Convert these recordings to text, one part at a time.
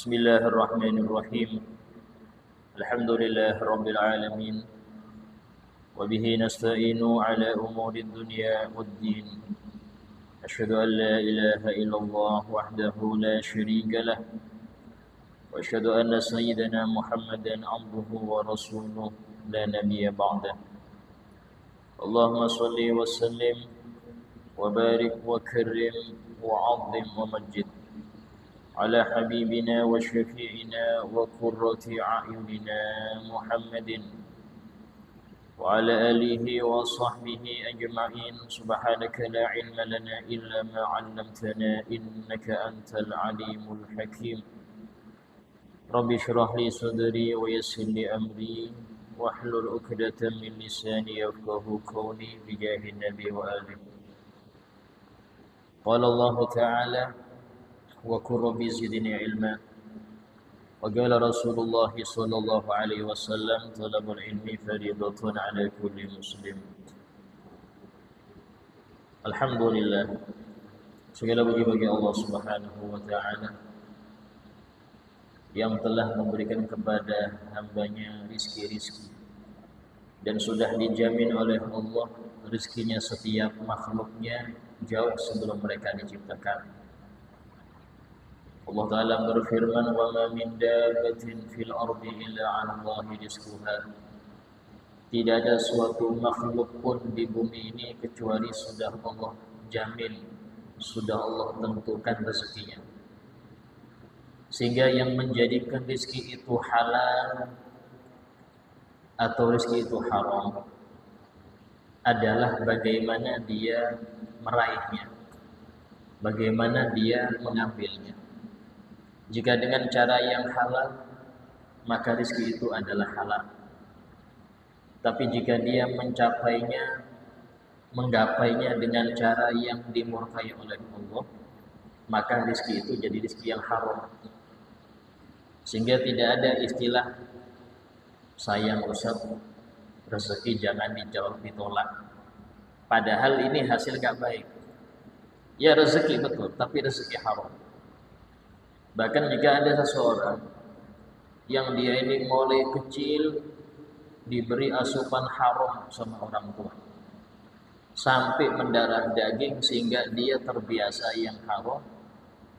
Bismillahirrahmanirrahim. Alhamdulillah rabbil alamin. Wa bihi nasta'inu ala umuri dunya waddin. Asyhadu an la ilaha illallah wahdahu la syarika lah. Wa asyhadu anna sayyidana Muhammadan abduhu wa rasuluh la nabiyya ba'dah. Allahumma shalli wa sallim wa barik wa karrim wa 'azzim wa majid على حبيبنا وشفيعنا وقرة أعيننا محمد وعلى آله وصحبه أجمعين. سبحانك لا علم لنا إلا ما علمتنا إنك أنت العليم الحكيم. رب اشرح لي صدري ويسر لي أمري واحلل عقدة من لساني يفقهوا قولي بجاه النبي وآله. قال الله تعالى: وقل رب زدني علما. وقال رسول الله صلى الله عليه وسلم: طلب العلم فريضة على كل مسلم. Alhamdulillah, segala puji bagi Allah Subhanahu wa taala yang telah memberikan kepada hambanya rizki-rizki dan sudah dijamin oleh Allah rizkinya setiap makhluknya jauh sebelum mereka diciptakan. Allah Ta'ala berfirman, wa ma min dabbatin fil ardi illa 'ala Allahi rizquha. Tidak ada suatu makhluk pun di bumi ini kecuali sudah Allah jamin, sudah Allah tentukan rezekinya. Sehingga yang menjadikan rezeki itu halal atau rezeki itu haram adalah bagaimana dia meraihnya, bagaimana dia mengambilnya. Jika dengan cara yang halal, maka rezeki itu adalah halal. Tapi jika dia menggapainya dengan cara yang dimurkai oleh Allah, maka rezeki itu jadi rezeki yang haram. Sehingga tidak ada istilah sayang Ustaz, rezeki jangan dijawab ditolak. Padahal ini hasil gak baik. Ya rezeki betul, tapi rezeki haram. Bahkan jika ada seseorang yang dia ini mulai kecil diberi asupan haram sama orang tua sampai mendarah daging sehingga dia terbiasa yang haram,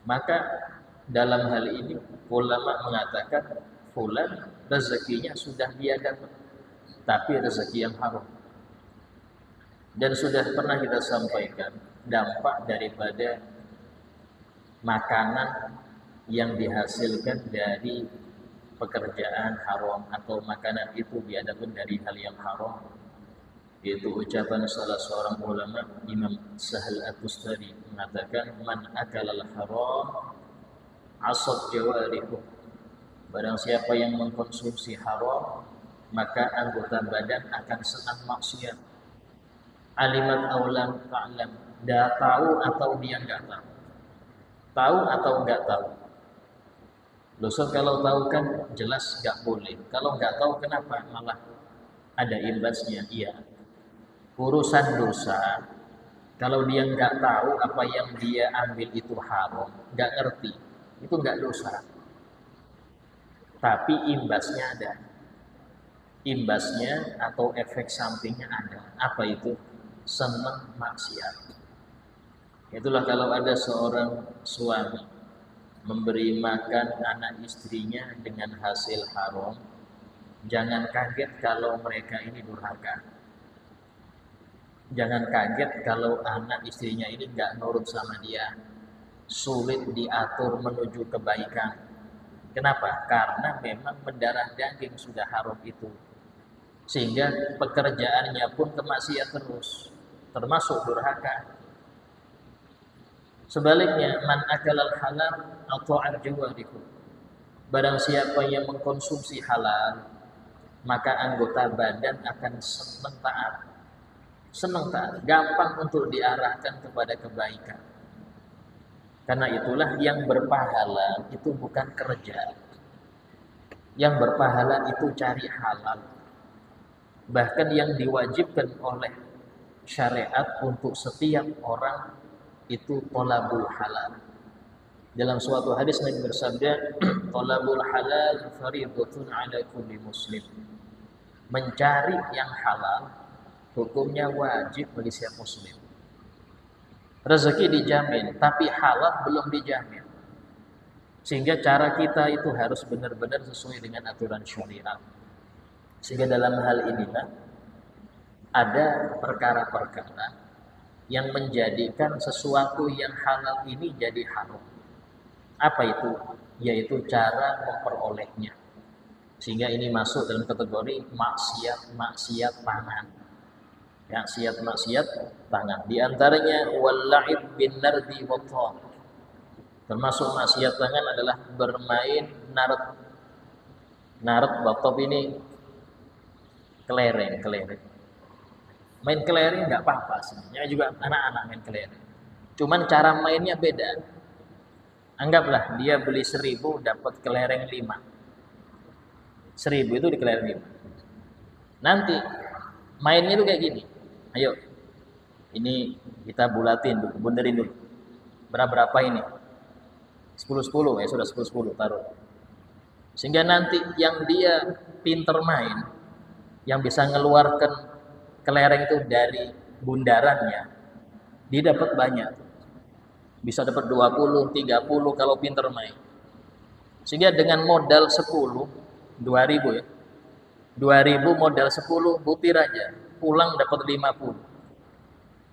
maka dalam hal ini ulama mengatakan fulan rezekinya sudah dia dapat, tapi rezeki yang haram. Dan sudah pernah kita sampaikan dampak daripada makanan yang dihasilkan dari pekerjaan haram atau makanan itu diadakan dari hal yang haram, yaitu ucapan salah seorang ulama Imam Sahal At-Tustari mengatakan, man akalal haram asad jawarihu. Barang siapa yang mengkonsumsi haram, maka anggota badan akan senang maksiat. Alimat aulam ta'lam, dah tahu atau dia enggak tahu, tahu atau enggak tahu. Dosa kalau tahu kan jelas gak boleh. Kalau gak tahu kenapa malah ada imbasnya? Iya. Urusan dosa, kalau dia gak tahu apa yang dia ambil itu haram, gak ngerti, itu gak dosa. Tapi imbasnya ada. Imbasnya atau efek sampingnya ada. Apa itu? Senang maksiat. Itulah kalau ada seorang suami memberi makan anak istrinya dengan hasil haram, jangan kaget kalau mereka ini durhaka. Jangan kaget kalau anak istrinya ini nggak nurut sama dia, sulit diatur menuju kebaikan. Kenapa? Karena memang mendarah daging sudah haram itu, sehingga pekerjaannya pun kemaksiat terus, termasuk durhaka. Sebaliknya, man akalal halal ata'at jawarihu. Barang siapa yang mengkonsumsi halal, maka anggota badan akan senang taat. Senang taat, gampang untuk diarahkan kepada kebaikan. Karena itulah yang berpahala itu bukan kerja. Yang berpahala itu cari halal. Bahkan yang diwajibkan oleh syariat untuk setiap orang itu thalabul halal. Dalam suatu hadis Nabi bersabda, "Talabul halal fardhatun 'ala kulli muslim." Mencari yang halal hukumnya wajib bagi setiap muslim. Rezeki dijamin, tapi halal belum dijamin. Sehingga cara kita itu harus benar-benar sesuai dengan aturan syariat. Sehingga dalam hal inilah ada perkara-perkara yang menjadikan sesuatu yang halal ini jadi haram. Apa itu? Yaitu cara memperolehnya. Sehingga ini masuk dalam kategori maksiat tangan. Maksiat tangan. Di antaranya wal-la'ib bin nardi wa thar. Termasuk maksiat tangan adalah bermain nard. Nard batop ini kelereng. Main kelereng nggak apa-apa sebenarnya, juga anak-anak main kelereng. Cuman cara mainnya beda. Anggaplah dia beli 1.000 dapat kelereng 5. 1.000 itu di kelereng 5. Nanti mainnya itu kayak gini. Ayo, ini kita bulatin dulu, bunderin dulu. Berapa ini? 10-10 ya, sudah 10-10 taruh. Sehingga nanti yang dia pinter main, yang bisa ngeluarkan kelereng itu dari bundarannya, dia dapat banyak. Bisa dapat 20, 30 kalau pinter main. Sehingga dengan modal 10, 2.000 ya. 2.000 modal 10 butir aja, pulang dapat 50.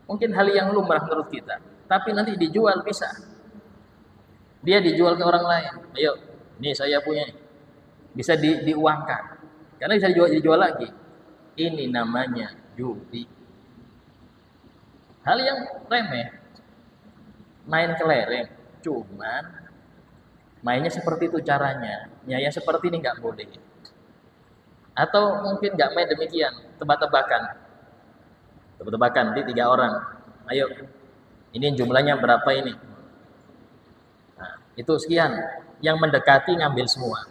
Mungkin hal yang lumrah menurut kita, tapi nanti dijual bisa. Dia dijual ke orang lain. Ayo, ini saya punya. Bisa diuangkan. Karena bisa dijual lagi. Ini namanya judi. Hal yang remeh. Main kelereng, cuman mainnya seperti itu caranya. Ya seperti ini nggak boleh. Atau mungkin nggak main demikian, tebak-tebakan. Di 3 orang. Ayo, ini jumlahnya berapa ini? Nah, itu sekian. Yang mendekati ngambil semua.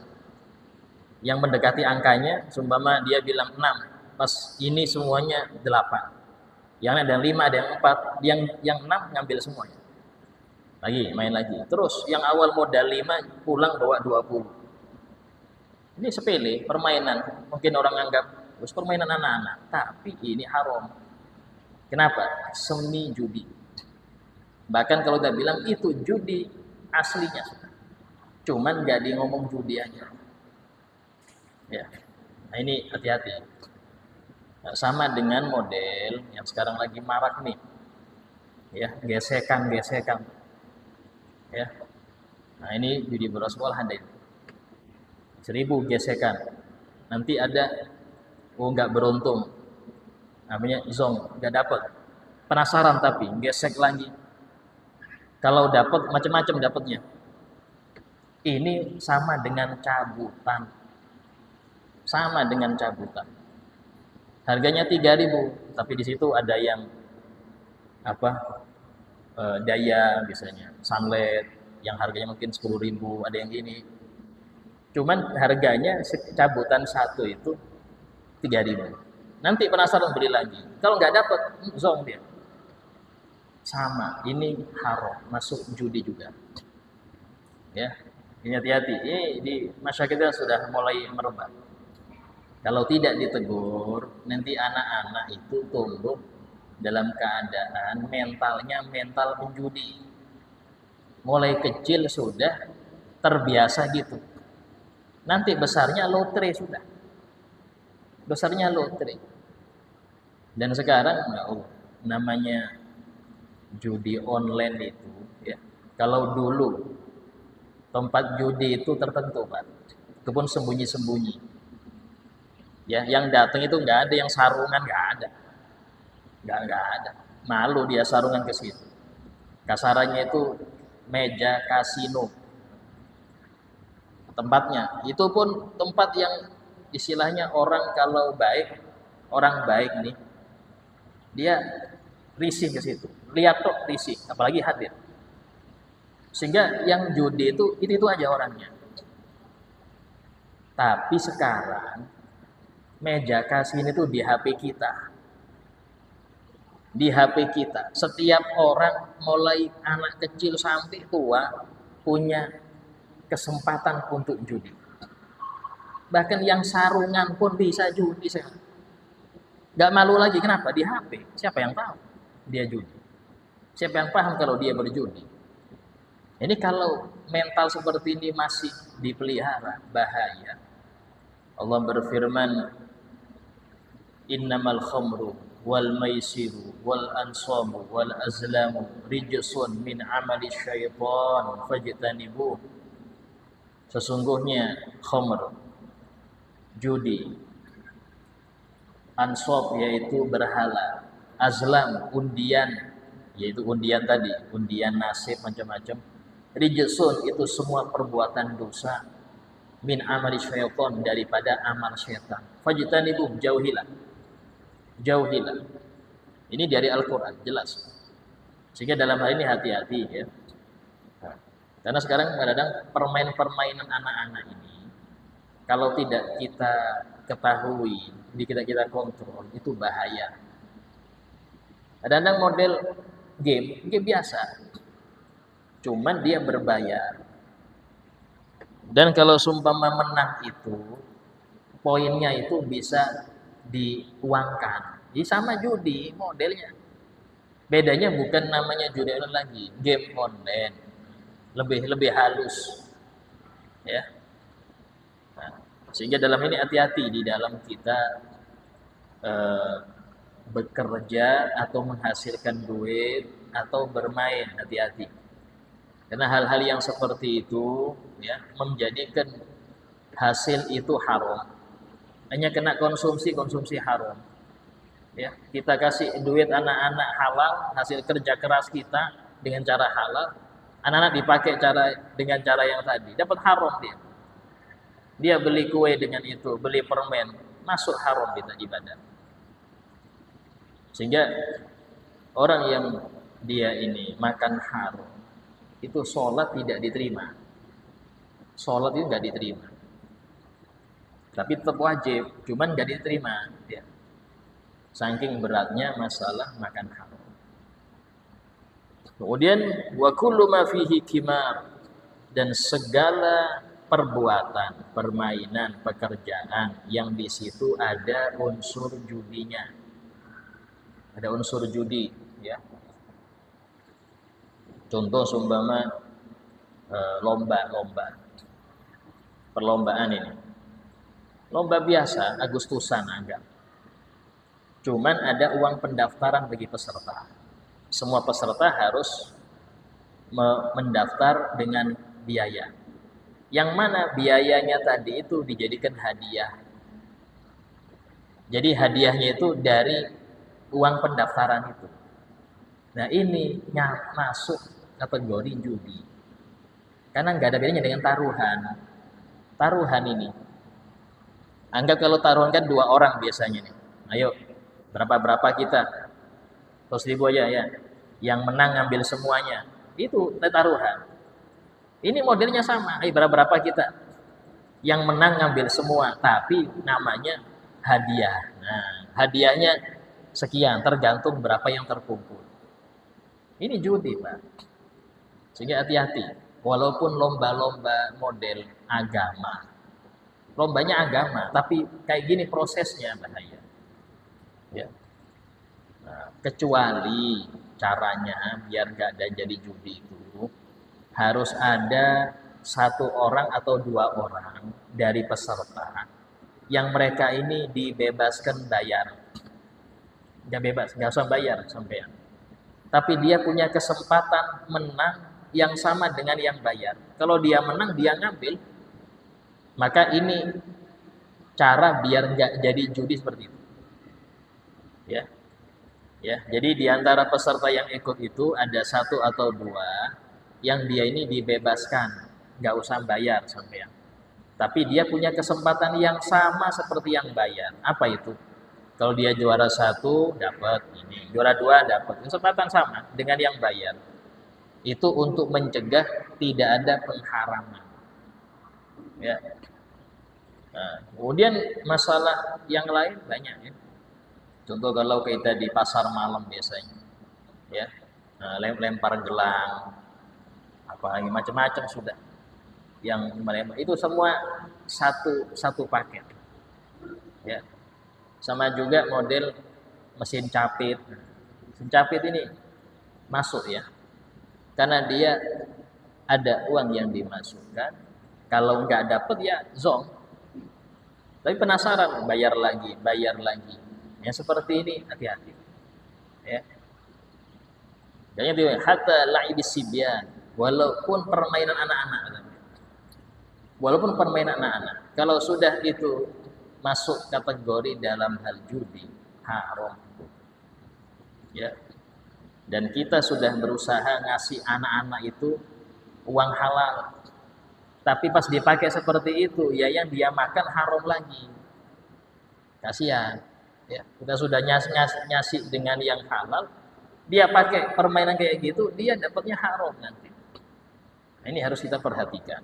Yang mendekati angkanya, seumpama dia bilang 6, pas ini semuanya 8. Yang ada 5, ada yang 4, yang 6 ngambil semuanya. Lagi, main lagi. Terus yang awal modal 5 pulang bawa 20. Ini sepele, permainan. Mungkin orang anggap terus permainan anak-anak, tapi ini haram. Kenapa? Semi judi. Bahkan kalau udah bilang itu judi aslinya. Cuman gak di ngomong judi aja. Ya. Nah ini hati-hati. Nah, sama dengan model yang sekarang lagi marak nih. Ya, gesekan. Ya. Nah ini judi beroswal ada itu. 1.000 gesekan. Nanti ada nggak beruntung. Namanya zong, nggak dapat. Penasaran tapi gesek lagi. Kalau dapat macam-macam dapatnya. Ini sama dengan cabutan. Harganya 3.000, tapi di situ ada yang daya biasanya, sunlight yang harganya mungkin 10.000, ada yang gini. Cuman harganya cabutan satu itu 3.000. Nanti penasaran beli lagi. Kalau nggak dapat, zong dia. Sama, ini haram, masuk judi juga. Ya, ini hati-hati. Ini di masyarakat kita sudah mulai merebak. Kalau tidak ditegur, nanti anak-anak itu tumbuh dalam keadaan mentalnya mental penjudi. Mulai kecil sudah terbiasa gitu. Nanti besarnya lotre sudah. Dan sekarang namanya judi online itu ya. Kalau dulu tempat judi itu tertentu, Pak. Itu pun sembunyi-sembunyi. Ya, yang datang itu nggak ada yang sarungan, nggak ada. Malu dia sarungan ke situ. Kasarannya itu meja kasino. Tempatnya itu pun tempat yang istilahnya orang baik nih, dia risih ke situ. Lihat kok risih, apalagi hadir. Sehingga yang judi itu aja orangnya. Tapi sekarang meja kasino itu di HP kita. Setiap orang mulai anak kecil sampai tua punya kesempatan untuk judi. Bahkan yang sarungan pun bisa judi sekarang. Gak malu lagi, kenapa? Di HP. Siapa yang tahu dia judi? Siapa yang paham kalau dia berjudi? Ini kalau mental seperti ini masih dipelihara, bahaya. Allah berfirman, innamal khamru wal maisiru wal ansabu wal azlamu rijsun min amali syaitan fajtanibuh. Sesungguhnya khamr, judi, ansab yaitu berhala, azlam undian yaitu undian tadi, undian nasib macam-macam. Rijsun itu semua perbuatan dosa, min amali syaitan daripada amal syaitan. Fajtanibuh, jauhilah. Jauhilah. Ini dari Al-Qur'an jelas. Sehingga dalam hal ini hati-hati ya. Karena sekarang kadang permainan anak-anak ini kalau tidak kita ketahui, kita kontrol, itu bahaya. Kadang-kadang model game biasa. Cuman dia berbayar. Dan kalau sumpama menang itu, poinnya itu bisa diuangkan. Jadi sama judi modelnya. Bedanya bukan namanya judi online lagi, game online. Lebih halus. Ya. Nah, sehingga dalam ini hati-hati di dalam kita bekerja atau menghasilkan duit atau bermain, hati-hati. Karena hal-hal yang seperti itu ya menjadikan hasil itu haram. Hanya kena konsumsi haram. Ya, kita kasih duit anak-anak halal, hasil kerja keras kita dengan cara halal, anak-anak dipakai dengan cara yang tadi, dapat haram dia. Dia beli kue dengan itu, beli permen, masuk haram kita ibadah. Sehingga orang yang dia ini makan haram, itu sholat tidak diterima. Sholat itu nggak diterima. Tapi tetap wajib, cuman nggak diterima. Ya. Saking beratnya masalah makan haram. Kemudian wa kullu ma fihi kimar, dan segala perbuatan, permainan, pekerjaan yang di situ ada unsur judinya. Ada unsur judi, ya. Contoh seumpama lomba, perlombaan ini. Lomba biasa, Agustusan anggap. Cuman ada uang pendaftaran bagi peserta. Semua peserta harus mendaftar dengan biaya. Yang mana biayanya tadi itu dijadikan hadiah. Jadi hadiahnya itu dari uang pendaftaran itu. Nah ini masuk kategori judi. Karena nggak ada bedanya dengan taruhan. Taruhan ini. Anggap kalau taruhan kan 2 orang biasanya nih. Ayo, berapa kita? 100.000 aja ya. Yang menang ngambil semuanya. Itu taruhan. Ini modelnya sama. Ayo berapa kita? Yang menang ngambil semua. Tapi namanya hadiah. Nah, hadiahnya sekian. Tergantung berapa yang terkumpul. Ini judi, Pak. Sehingga hati-hati. Walaupun lomba-lomba model agama. Lombanya agama. Tapi kayak gini prosesnya bahaya. Ya. Nah, kecuali caranya biar gak ada jadi judi itu harus ada 1 orang atau 2 orang dari peserta yang mereka ini dibebaskan bayar. Gak bebas, gak usah bayar sampean. Tapi dia punya kesempatan menang yang sama dengan yang bayar. Kalau dia menang, dia ngambil. Maka ini cara biar gak jadi judi seperti itu. Ya. Ya, jadi di antara peserta yang ikut itu ada 1 atau 2 yang dia ini dibebaskan, nggak usah bayar sampean. Tapi dia punya kesempatan yang sama seperti yang bayar. Apa itu? Kalau dia juara 1 dapat ini, juara 2 dapat, kesempatan sama dengan yang bayar. Itu untuk mencegah tidak ada pengharaman. Ya. Nah, kemudian masalah yang lain banyak ya. Contoh kalau kita di pasar malam biasanya, ya, lempar gelang, apalagi macam-macam sudah yang itu semua satu paket ya. Sama juga model mesin capit. Mesin capit ini masuk ya, karena dia ada uang yang dimasukkan. Kalau nggak dapet ya zong. Tapi penasaran, bayar lagi. Yang seperti ini hati-hati. Ya. Jangan dia hatta la'ibis sibyan, walaupun permainan anak-anak. Walaupun permainan anak-anak. Kalau sudah itu masuk kategori dalam hal judi, haram. Ya. Dan kita sudah berusaha ngasih anak-anak itu uang halal. Tapi pas dipakai seperti itu, ya yang dia makan haram lagi. Kasihan. Ya, kita sudah nyasih dengan yang halal, dia pakai permainan kayak gitu, dia dapatnya haram nanti. Nah, ini harus kita perhatikan.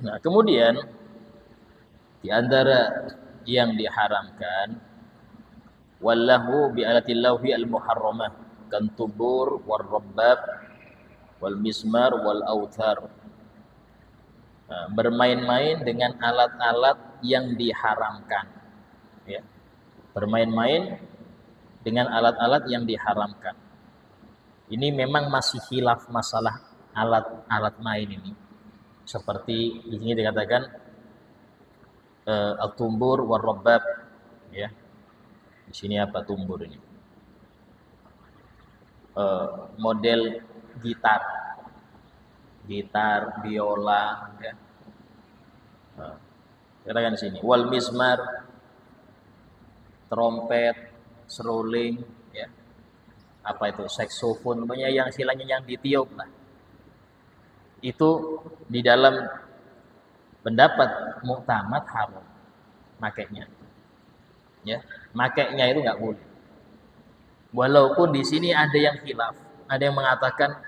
Nah, kemudian di antara yang diharamkan wallahu bi alatillahi al-muharramah kan tubur war rabbab wal mismar wal autar. Nah, bermain-main dengan alat-alat yang diharamkan ya. Bermain-main dengan alat-alat yang diharamkan. Ini memang masih khilaf masalah alat-alat main ini. Seperti di sini dikatakan al-tumbur war rabbab ya. Di sini apa tumbur ini? Model gitar, biola ya. Katakan di sini wal mizmar, trompet, seruling ya. Apa itu? Saksofon, pokoknya yang istilahnya yang ditiup lah. Itu di dalam pendapat muktamad haram makainya. Ya, makainya itu nggak boleh. Walaupun di sini ada yang khilaf, ada yang mengatakan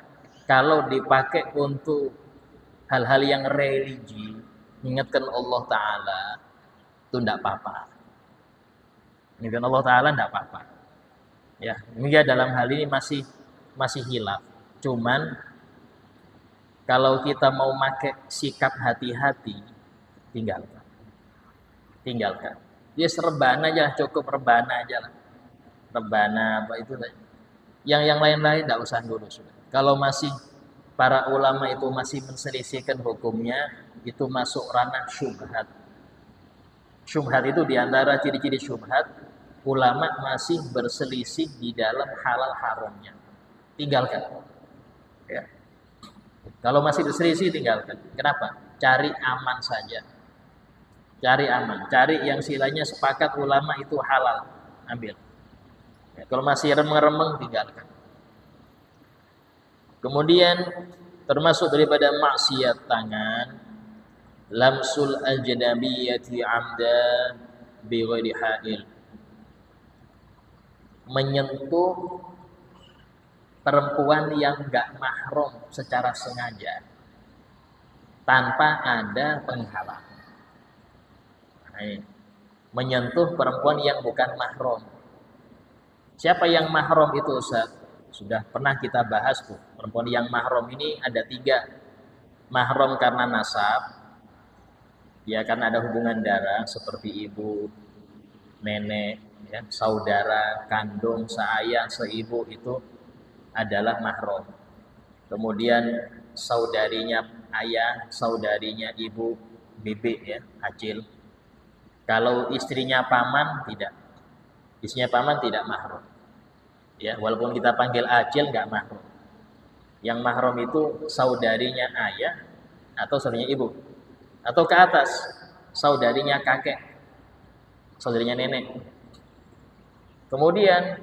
kalau dipakai untuk hal-hal yang religi, ingatkan Allah Ta'ala, itu tidak apa-apa. Ingatkan Allah Ta'ala tidak apa-apa. Ya, ini dalam hal ini masih khilaf. Cuman kalau kita mau pakai sikap hati-hati, tinggalkan. Dia rebana aja, cukup rebana aja lah. Rebana apa itu? Yang lain-lain tidak usah dulu sudah. Kalau masih para ulama itu masih menselisihkan hukumnya, itu masuk ranah syubhat. Syubhat itu diantara ciri-ciri syubhat, ulama masih berselisih di dalam halal haramnya. Tinggalkan. Ya. Kalau masih berselisih tinggalkan. Kenapa? Cari aman saja. Cari aman. Cari yang silanya sepakat ulama itu halal. Ambil. Ya, kalau masih remeng-remeng tinggalkan. Kemudian termasuk daripada maksiat tangan, lamsul ajnabiyati amda bi ghairi hail. Menyentuh perempuan yang enggak mahram secara sengaja tanpa ada penghalang. Menyentuh perempuan yang bukan mahram. Siapa yang mahram itu Ustaz? Sudah pernah kita bahas tuh. Perempuan yang mahram ini ada 3. Mahram karena nasab, ya karena ada hubungan darah seperti ibu, nenek, ya, saudara, kandung, seayah, seibu itu adalah mahram. Kemudian saudarinya ayah, saudarinya ibu, bibi ya, acil. Kalau istrinya paman tidak. Istrinya paman tidak mahram. Ya, walaupun kita panggil acil enggak mahram. Yang mahram itu saudarinya ayah atau saudarinya ibu. Atau ke atas, saudarinya kakek, saudarinya nenek. Kemudian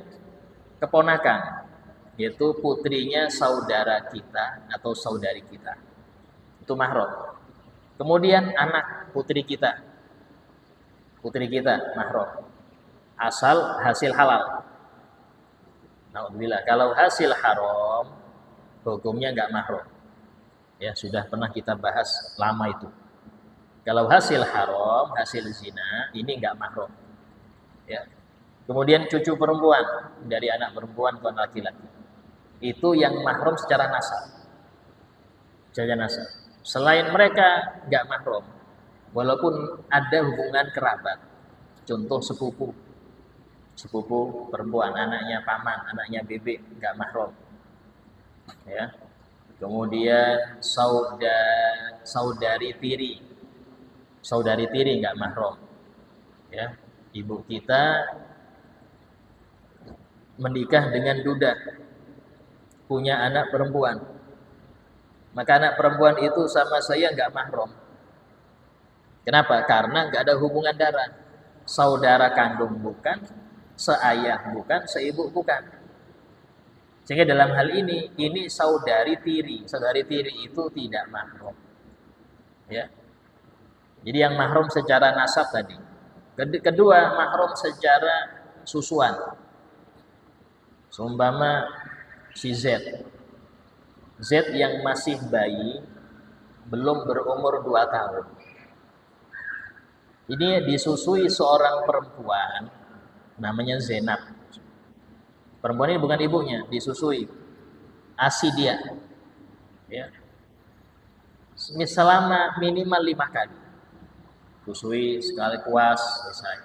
keponakan, yaitu putrinya saudara kita atau saudari kita. Itu mahram. Kemudian anak putri kita. Putri kita mahram. Asal hasil halal. Alhamdulillah. Kalau hasil haram, hukumnya enggak mahram. Ya, sudah pernah kita bahas lama itu. Kalau hasil haram, hasil zina, ini enggak mahram. Ya. Kemudian cucu perempuan dari anak perempuan ke laki-laki. Itu yang mahram secara nasab. Secara nasab. Selain mereka nggak mahram, walaupun ada hubungan kerabat. Contoh sepupu perempuan, anaknya paman, anaknya bebek, nggak mahram. Ya. Kemudian saudari tiri nggak mahram. Ya, ibu kita menikah dengan duda, punya anak perempuan, maka anak perempuan itu sama saya nggak mahram. Kenapa? Karena nggak ada hubungan darah, saudara kandung bukan, seayah bukan, seibu bukan. Sehingga dalam hal ini saudari tiri itu tidak mahram. Ya. Jadi yang mahram secara nasab tadi. Kedua, mahram secara susuan. Seumpama si Z yang masih bayi, belum berumur 2 tahun. Ini disusui seorang perempuan, namanya Zainab. Perempuan ini bukan ibunya, disusui. ASI dia. Ya. Selama minimal 5 kali. Susui sekali puas, selesai.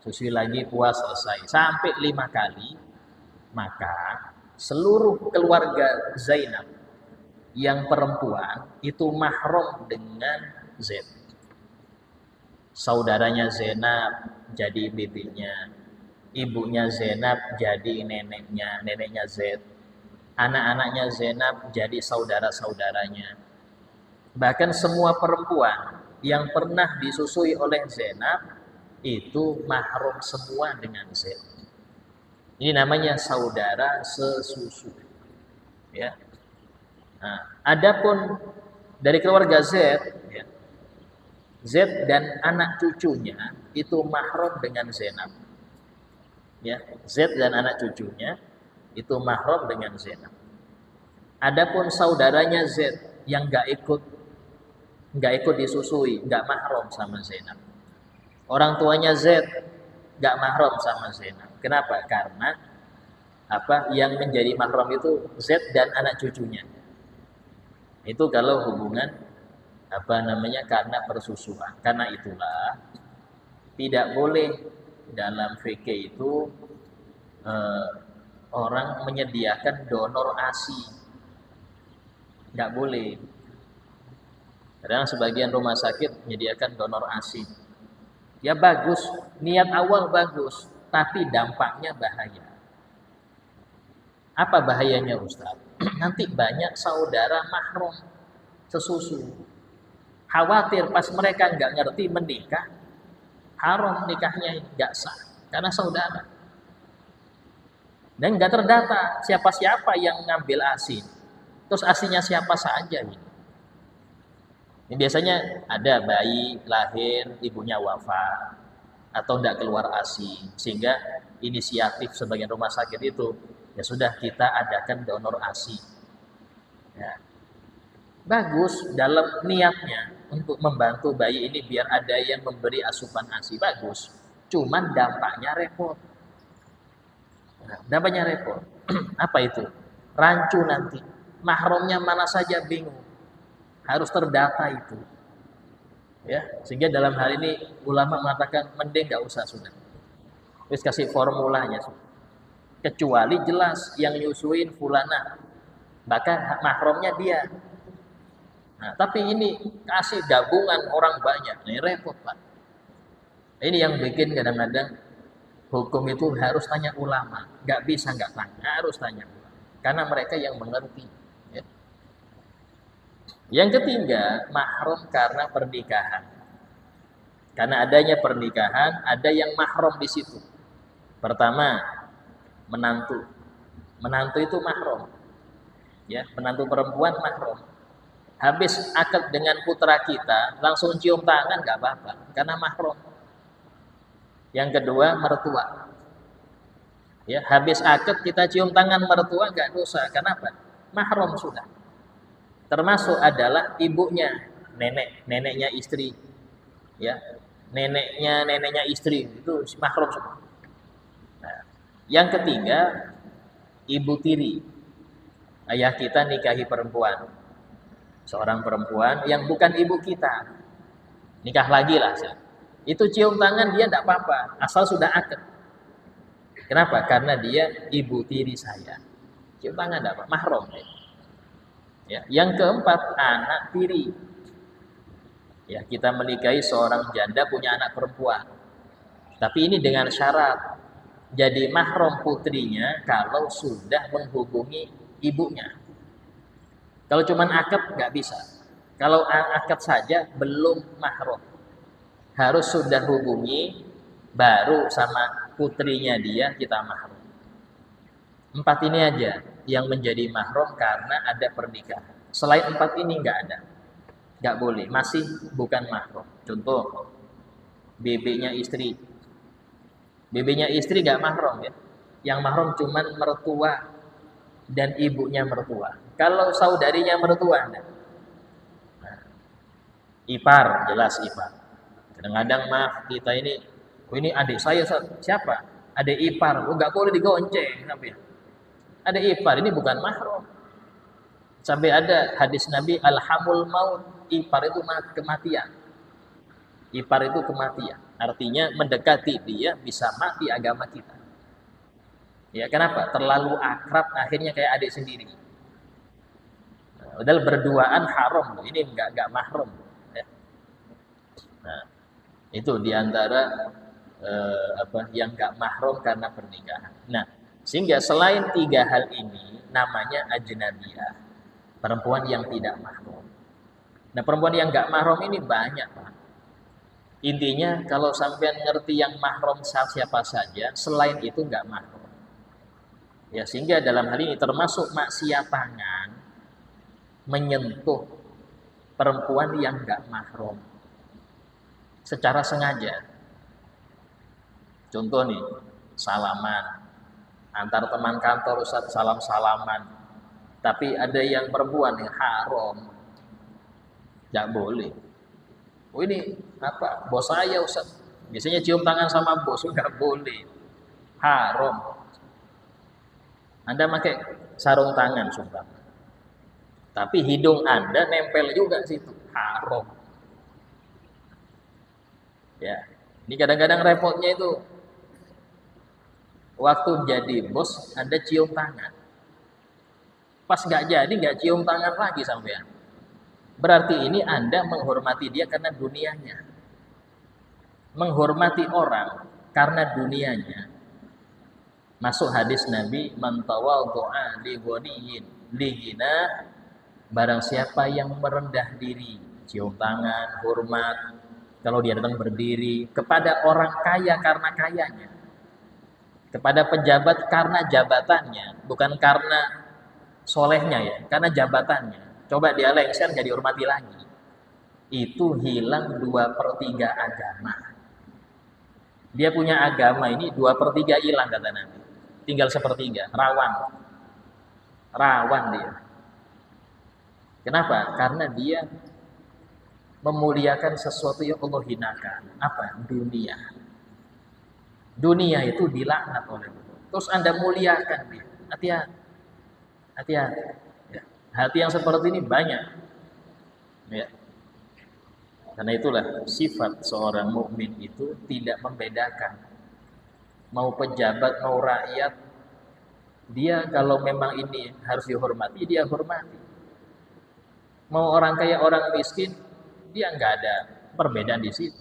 Susui lagi puas, selesai. Sampai 5 kali, maka seluruh keluarga Zainab yang perempuan itu mahram dengan Z. Saudaranya Zainab jadi bibinya, ibunya Zainab jadi neneknya Z. Anak-anaknya Zainab jadi saudara-saudaranya. Bahkan semua perempuan yang pernah disusui oleh Zainab itu mahram semua dengan Z. Ini namanya saudara sesusu. Ya. Nah, adapun dari keluarga Z, ya, Z dan anak cucunya itu mahram dengan Zainab. Ya, Z dan anak cucunya itu mahram dengan Zainab. Adapun saudaranya Z yang nggak ikut disusui, nggak mahram sama Zainab. Orang tuanya Z nggak mahram sama Zainab. Kenapa? Karena yang menjadi mahram itu Z dan anak cucunya. Itu kalau hubungan karena persusuan. Karena itulah tidak boleh dalam fikih itu orang menyediakan donor ASI. Nggak boleh. Kadang sebagian rumah sakit menyediakan donor ASI. Ya bagus, niat awal bagus, tapi dampaknya bahaya. Apa bahayanya Ustaz? Nanti banyak saudara mahram sesusu. Khawatir pas mereka nggak ngerti menikah, haram nikahnya nggak sah karena saudara. Dan nggak terdata siapa-siapa yang ngambil ASI. Terus ASInya siapa saja ini? Ini biasanya ada bayi lahir, ibunya wafat atau tidak keluar ASI, sehingga inisiatif sebagian rumah sakit itu ya sudah kita adakan donor ASI. Ya. Bagus dalam niatnya untuk membantu bayi ini biar ada yang memberi asupan ASI, bagus. Cuman dampaknya repot. Nah, dampaknya repot. Apa itu? Rancu nanti. Mahramnya mana saja bingung. Harus terdata itu. Ya, sehingga dalam hal ini ulama mengatakan mending enggak usah sudah. Terus kasih formulanya. Kecuali jelas yang nyusuin fulana. Bahkan mahramnya dia. Nah, tapi ini kasih gabungan orang banyak. Ini repot, Pak. Ini yang bikin kadang-kadang hukum itu harus tanya ulama. Enggak bisa enggak tanya, harus tanya ulama. Karena mereka yang mengerti. Ya. Yang ketiga, mahram karena pernikahan. Karena adanya pernikahan, ada yang mahram di situ. Pertama, menantu. Menantu itu mahram. Ya, menantu perempuan mahram. Habis akad dengan putra kita, langsung cium tangan nggak apa-apa, karena mahram. Yang kedua, mertua. Ya, habis akad kita cium tangan mertua nggak dosa, kenapa? Mahram sudah. Termasuk adalah ibunya, neneknya istri, ya, neneknya istri itu mahram semua. Nah, yang ketiga ibu tiri, Ayah kita nikahi perempuan, seorang perempuan yang bukan ibu kita, nikah lagi lah. Itu cium tangan dia tidak apa-apa, asal sudah akad. Kenapa? Karena dia ibu tiri saya. Cium tangan tidak apa, mahram. Ya. Yang keempat, anak tiri. Ya, kita menikahi seorang janda punya anak perempuan. Tapi ini dengan syarat, jadi mahram putrinya kalau sudah menghubungi ibunya. Kalau cuma akad nggak bisa. Kalau akad saja belum mahram. Harus sudah hubungi baru sama putrinya dia kita mahram. 4 ini aja yang menjadi mahram karena ada pernikahan. Selain 4 ini nggak ada. Nggak boleh, masih bukan mahram. Contoh, bebeknya istri. Bebeknya istri nggak mahram ya. Yang mahram cuman mertua dan ibunya mertua. Kalau saudarinya mertua, nah, ipar, jelas ipar. Kadang-kadang maaf kita ini, oh ini adik saya siapa? Adik ipar, oh nggak boleh digonceng, tapi ada ipar ini bukan mahram. Sampai ada hadis Nabi alhamul maut, ipar itu kematian. Ipar itu kematian. Artinya mendekati dia bisa mati agama kita. Ya kenapa? Terlalu akrab akhirnya kayak adik sendiri. Padahal berduaan haram, ini enggak mahram. Ya. Nah, itu diantara yang enggak mahram karena pernikahan. Nah, sehingga selain 3 hal ini namanya ajnabiyah, perempuan yang tidak mahram. Nah, perempuan yang enggak mahram ini banyak, Pak. Intinya kalau sampean ngerti yang mahram siapa saja, selain itu enggak mahram. Ya, sehingga dalam hal ini termasuk maksiat tangan menyentuh perempuan yang enggak mahram secara sengaja. Contoh nih, salaman antar teman kantor, Ustaz, salam-salaman. Tapi ada yang perempuan yang haram. Enggak boleh. Oh ini apa? Bos saya, Ustaz. Biasanya cium tangan sama bos, enggak boleh. Haram. Anda pakai sarung tangan, sumpah. Tapi hidung Anda nempel juga situ, haram. Ya, ini kadang-kadang repotnya itu waktu jadi bos Anda cium tangan. Pas nggak jadi nggak cium tangan lagi sampean. Berarti ini Anda menghormati dia karena dunianya. Menghormati orang karena dunianya. Masuk hadis Nabi, man tawadhu'a li ghaniyin li ghina, barang siapa yang merendah diri, cium tangan, hormat, kalau dia datang berdiri kepada orang kaya karena kayanya, kepada pejabat karena jabatannya, bukan karena solehnya ya, karena jabatannya. Coba dia lengser nggak dihormati lagi, itu hilang 2/3 agama. Dia punya agama ini 2/3 hilang kata Nabi. Tinggal 1/3, rawan dia. Kenapa? Karena dia memuliakan sesuatu yang Allah hinakan. Apa? Dunia. Dunia itu dilaknat oleh Allah. Terus Anda muliakan dia. Hati-hati. Hati-hati. Ya. Hati yang seperti ini banyak. Ya. Karena itulah sifat seorang mukmin itu tidak membedakan. Mau pejabat, mau rakyat, dia kalau memang ini harus dihormati, dia hormati. Mau orang kaya, orang miskin, dia nggak ada perbedaan di situ.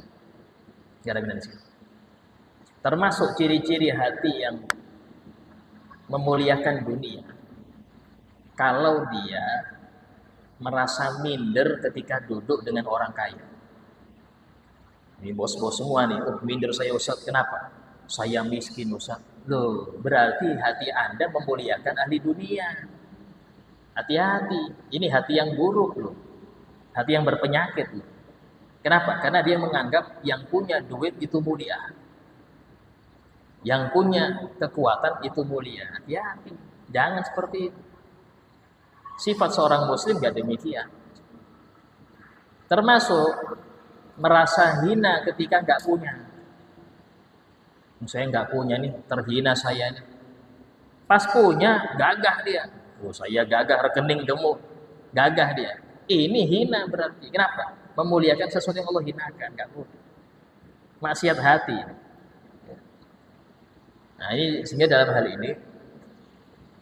Nggak ada perbedaan di situ. Termasuk ciri-ciri hati yang memuliakan dunia. Kalau dia merasa minder ketika duduk dengan orang kaya. Ini bos-bos semua nih, oh minder saya Ustaz, kenapa? Saya miskin Ustaz. Loh, berarti hati Anda memuliakan ahli dunia. Hati-hati, ini hati yang buruk loh. Hati yang berpenyakit loh. Kenapa? Karena dia menganggap yang punya duit itu mulia. Yang punya kekuatan itu mulia. Hati-hati, jangan seperti itu. Sifat seorang muslim gak demikian. Termasuk merasa hina ketika gak punya. Saya nggak punya nih, terhina saya nih. Pas punya, gagah dia. Oh, saya gagah rekening kamu, gagah dia. Ini hina berarti. Kenapa? Memuliakan sesuatu yang Allah hinakan, nggak boleh. Maksiat hati. Nah, ini sehingga dalam hal ini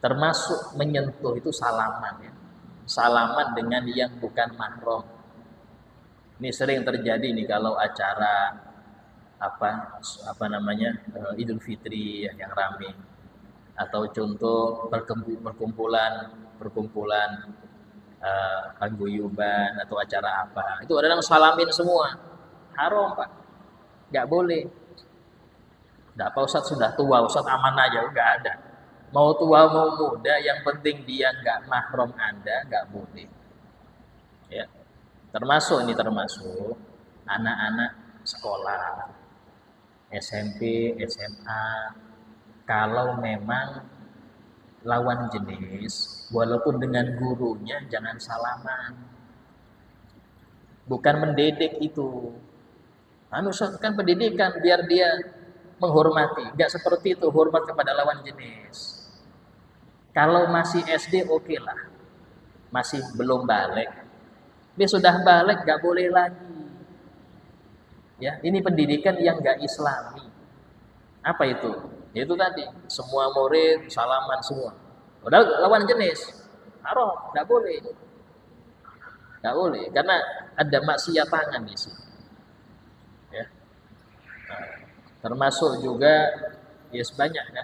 termasuk menyentuh itu salaman ya. Salaman dengan yang bukan mahram. Ini sering terjadi nih kalau acara apa namanya Idul Fitri ya, yang ramai, atau contoh perkumpulan paguyuban atau acara apa, itu ada yang salamin semua, haram Pak, nggak boleh. Nggak apa Ustadz sudah tua, Ustadz aman aja, nggak ada. Mau tua mau muda, yang penting dia nggak mahram Anda, nggak boleh. Ya, termasuk anak-anak sekolah, SMP, SMA, kalau memang lawan jenis, walaupun dengan gurunya jangan salaman. Bukan mendidik itu. Kan pendidikan biar dia menghormati. Enggak seperti itu, hormat kepada lawan jenis. Kalau masih SD oke lah. Masih belum balik. Dia sudah balik enggak boleh lagi. Ya, ini pendidikan yang enggak islami. Apa itu? Itu tadi, semua murid salaman semua. Padahal lawan jenis. Haram, enggak boleh. Enggak boleh karena ada maksiat tangan di sini. Ya. Nah, termasuk juga banyak ya.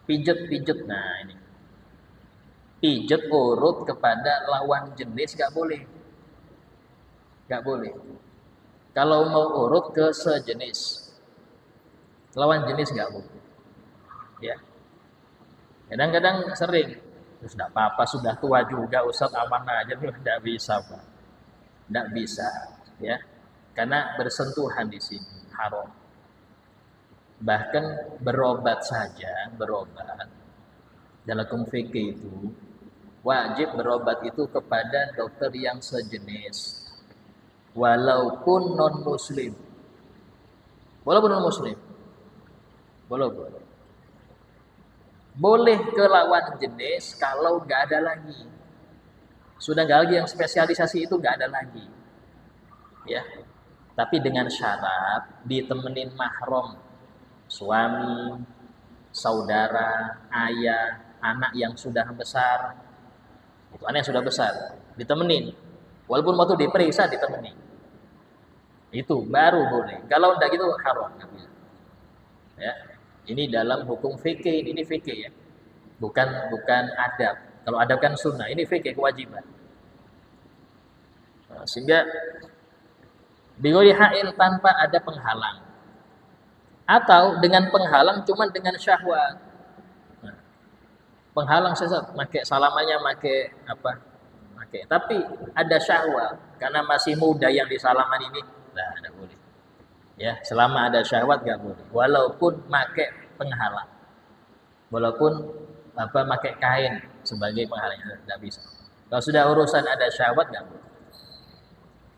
Pijet. Nah, ini. Pijet urut kepada lawan jenis enggak boleh. Enggak boleh. Kalau mau urut ke sejenis, lawan jenis nggak boleh. Ya, kadang-kadang sering, terus tidak apa-apa sudah tua juga, Ustadz aman aja, tidak bisa Pak, tidak bisa, ya, karena bersentuhan di sini haram. Bahkan berobat dalam fikih itu wajib berobat itu kepada dokter yang sejenis. Walaupun non muslim, boleh ke lawan jenis kalau nggak ada lagi, sudah nggak lagi yang spesialisasi itu nggak ada lagi, ya. Tapi dengan syarat ditemenin mahram, suami, saudara, ayah, anak yang sudah besar, itu anak yang sudah besar ditemenin, walaupun waktu diperiksa ditemenin. Itu baru boleh. Kalau enggak gitu haram. Ya. Ini dalam hukum fikih, ini fikih ya. Bukan adab. Kalau adab kan sunnah, ini fikih kewajiban. Nah, sehingga bighairi ha'il tanpa ada penghalang. Atau dengan penghalang cuma dengan syahwat. Nah, penghalang sesat, pakai salamannya tapi ada syahwat karena masih muda yang disalaman ini. Nah, tidak boleh. Ya, selama ada syahwat nggak boleh. Walaupun pakai penghalang, walaupun pakai kain sebagai penghalang, tidak bisa. Kalau sudah urusan ada syahwat nggak boleh.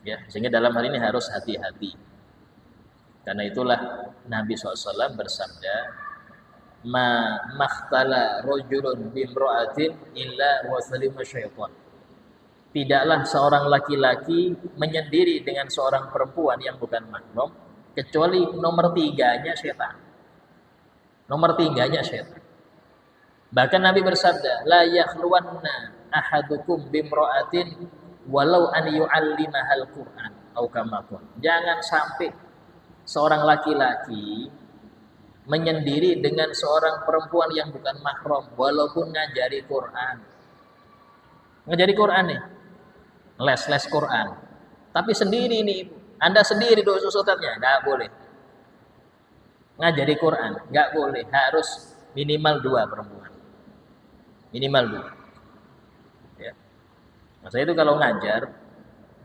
Ya, sehingga dalam hal ini harus hati-hati. Karena itulah Nabi SAW bersabda, "Ma makhtala rajulun bimra'atin illa wa salima syaitan." Tidaklah seorang laki-laki menyendiri dengan seorang perempuan yang bukan mahram kecuali nomor tiganya setan. Bahkan Nabi bersabda, "La yakhluwanna ahadukum bimra'atin walau an yu'allimahal Qur'an." Atau kama qala. Jangan sampai seorang laki-laki menyendiri dengan seorang perempuan yang bukan mahram walaupun ngajari Quran. Ngajari Quran nih. Les Quran. Tapi sendiri nih, Anda sendiri doa ustadznya, enggak boleh. Ngajari Quran, enggak boleh, harus minimal 2 perempuan. Minimal 2. Ya. Nah, saya itu kalau ngajar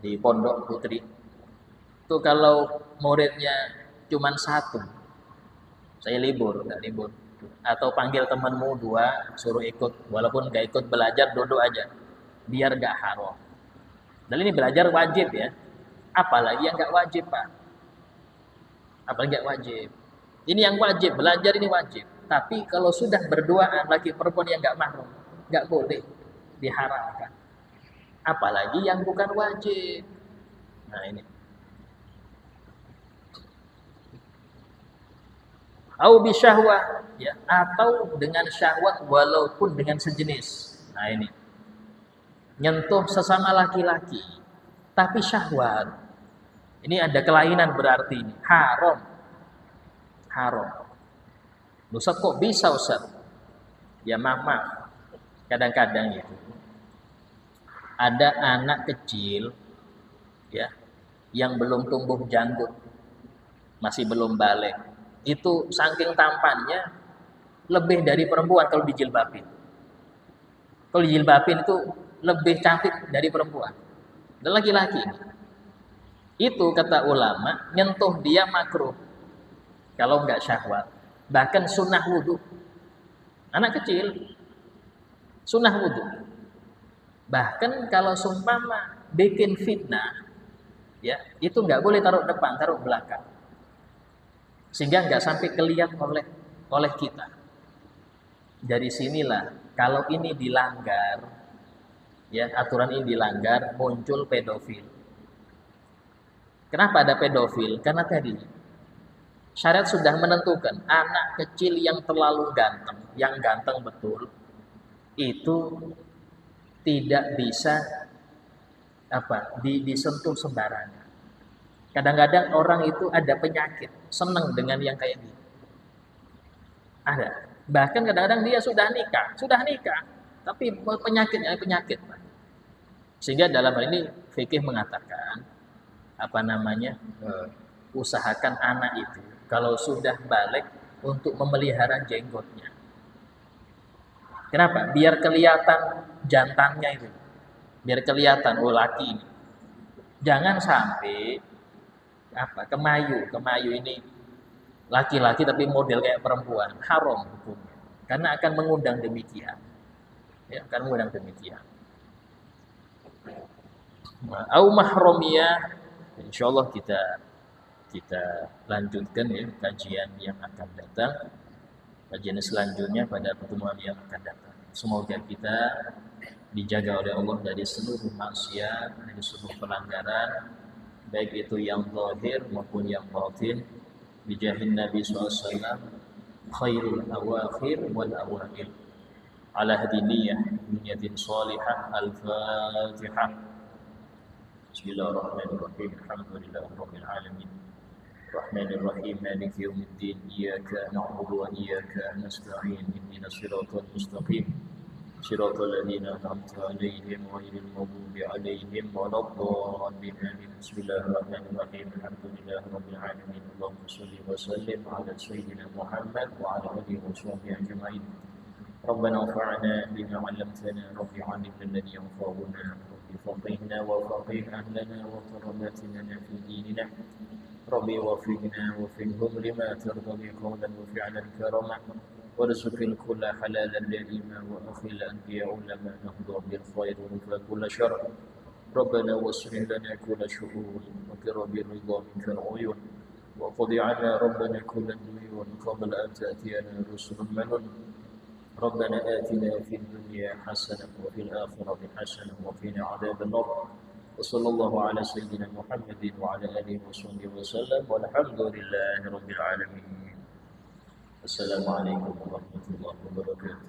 di pondok putri, itu kalau muridnya cuma 1, saya enggak libur. Atau panggil temanmu 2, suruh ikut, walaupun enggak ikut belajar, duduk aja, biar enggak haram. Dan ini belajar wajib ya. Apalagi yang enggak wajib, Pak. Apalagi enggak wajib. Ini yang wajib, belajar ini wajib. Tapi kalau sudah berduaan laki perempuan yang enggak mahram, nggak boleh, diharamkan. Apalagi yang bukan wajib. Nah ini. Au bisyahwah, ya, atau dengan syahwat walaupun dengan sejenis. Nah ini. Nyentuh sesama laki-laki tapi syahwat. Ini ada kelainan berarti ini. Haram. Haram. Ustaz kok bisa Ustaz? Ya maaf. Kadang-kadang itu ada anak kecil ya yang belum tumbuh janggut, masih belum balik. Itu saking tampannya lebih dari perempuan kalau dijilbabin. Kalau dijilbabin itu lebih cantik dari perempuan. Dan laki-laki ini. Itu kata ulama, nyentuh dia makruh. Kalau enggak syahwat. Bahkan sunnah wudhu. Anak kecil, sunnah wudhu. Bahkan kalau sumpama bikin fitnah, ya itu enggak boleh taruh depan, taruh belakang. Sehingga enggak sampai kelihatan oleh kita. Dari sinilah, kalau ini dilanggar, ya aturan ini dilanggar, muncul pedofil. Kenapa ada pedofil? Karena tadi syariat sudah menentukan anak kecil yang terlalu ganteng, yang ganteng betul, itu tidak bisa disentuh sembarangan. Kadang-kadang orang itu ada penyakit, senang dengan yang kayak gitu. Ada. Bahkan kadang-kadang dia sudah nikah, tapi penyakitnya penyakit. Sehingga dalam hal ini fikih mengatakan usahakan anak itu kalau sudah balik untuk memelihara jenggotnya. Kenapa? Biar kelihatan jantannya itu. Biar kelihatan laki ini. Jangan sampai kemayu ini laki-laki tapi model kayak perempuan, haram hukumnya. Karena akan mengundang demikian. Ya, akan mengundang demikian. Au mahramiyah. Insyaallah kita lanjutkan ya kajian yang akan datang. Kajian selanjutnya pada pertemuan yang akan datang. Semoga kita dijaga oleh Allah dari seluruh maksiat, dari seluruh pelanggaran, baik itu yang zahir maupun yang batin. Bijahin Nabi SAW, khairul awakhir wal awakhir. Ala hadiniyah, niyatin salihah, al-Fatihah. Bismillahirrahmanirrahim. Alhamdulillahirabbil alamin. Rahmanirrahim. Maliki yaumiddin. Iyyaka na'budu wa iyyaka nasta'in. Ihdinas siratal mustaqim. Siratal ladzina an'amta 'alaihim ghairil maghdubi 'alaihim waladdallin. Bismillahirrahmanirrahim. Alhamdulillahirabbil alamin. Allahumma shalli wa sallim 'ala sayyidina Muhammad wa 'ala alihi wa sahbihi ajma'in. ربنا انفعنا بما علمتنا رب علمنا الذي ينفعنا رب فقهنا وفقه أهلنا وتربتنا في ديننا رب وفقنا وفقهم لما ترضى به قولا وفعلا كرما وارزق الكل حلالا دائما وأخل أنبياء لما نهضى بالخير وكل شر ربنا واصلح لنا كل شؤون وقر بالرضا منك العيون وقضي عنا ربنا كل الديون قبل أن تأتينا رسل منون ربنا آتنا في الدنيا حسنة وفي الآخرة حسنة وقنا عذاب النار وصلى الله على سيدنا محمد وعلى آله وصحبه وسلم والحمد لله رب العالمين. السلام عليكم ورحمة الله وبركاته.